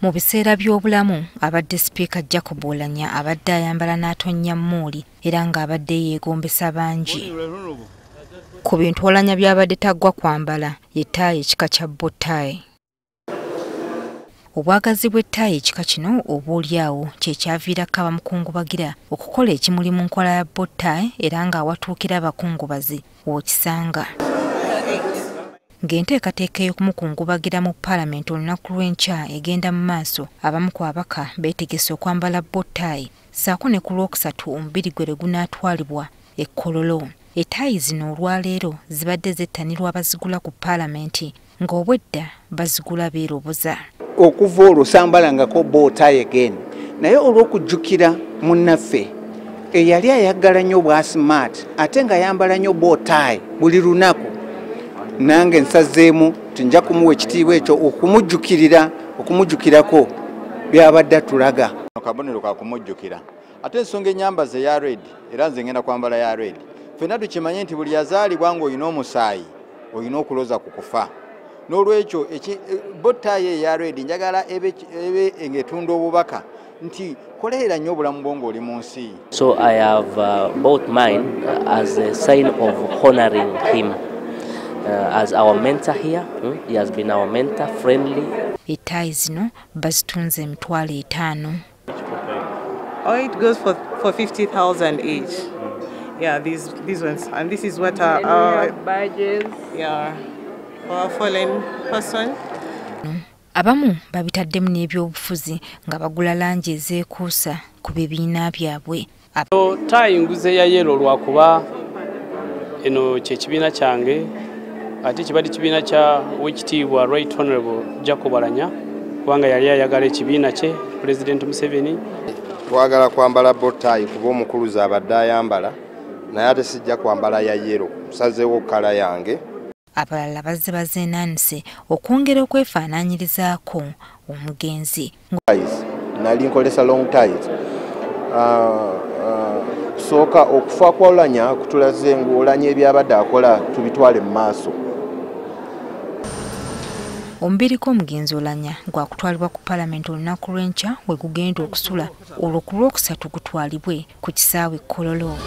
Mu biseera by'obulamu abadde sipiika Jacob Oulanyah abadde ayambala n'atonnya mmuuli era ng'abadde yeegombesa bangi. Ku bintu Oulanyah by'abadde taggwa kwambala ettaayi ekika kya bottaayi. Obwagazi bw'ettaayi ekika kino oboolyawo kye kyaviirako abamukungubagira okukola ekimuli mu nkola ya bottaayi era ng'awatuukira abakungubazi w'okisanga. Ng'enteekateeka y'okumukungubagira mu palamenti olunaku lw'enkya egenda mu maaso, abamu ku babaka beetegese okwambala bottaayi ssaako ne ku Lwokusatu omubiri gwe gunaatwalibwa e Kololo. Ettaayi zino Olwaleero zibadde zettanirwa bazigula ku palamenti ng'obwedda bazigula beeroboza. Okuva olwo sambalangako bottaayi again, naye olw'okujjukira munnaffe eyali ayagala nnyo bwa smart ate nga yambala nnyo bottaayi buli lunaku, nange nsazeemu tinja kumuwa ekitiibwa ekyo okumujjukirako byabadde atulaga. Akabonero ka kumujjukira ate ensonga ennyambaze ya red era nze ngenda kwambala ya red. Ffenna tukimanye nti buli yazaalibwa ng'olina omusaayi olina okuloza ku kufa. N'olwekyo bottaayi eya red njagala ebe ng'etunda obubaka nti koleera nnyo obulamu bwo ng'oli mu nsi. So I have bought mine as a sign of honoring him. As our mentor here, he has been our mentor, friendly. Ettaayi zino bazittunze $50,000. Oh, it goes for 50,000 each. Yeah, these ones, and this is what our badges. Yeah, for a fallen person. Abamu babitaddemu n'ebyobufuzi nga bagula langi ezeekuusa ku bibiina byabwe. Ttaayi nguze ya yero lwakuba eno kye kibiina kyange ate kibadde kibiina kya ekitiibwa Right Honorable Jacob Oulanyah kubanga yali ayagala ekibiina kye President Museveni. Twagala kwambala bottaayi kuba omukuluzi abadde ayambala naye ate sijja kwambala ya yero, sazeewo kala yange. Abalala bazze bazeenaanise okwongera okwefaanaanyirizaako omugenzi. Nali nkolesa long ties. Kusooka okufa kwa Oulanyah kutulaze ngu Oulanyah ebyabadde akola tubitwale mu maaso. Omubiri gw'omugenzi Oulanyah gwakutwalibwa ku palamenti olunaku lw'enkya we gugenda okusula olwo ku Lwokusatu gutwalibwe ku kisaawe Kololo.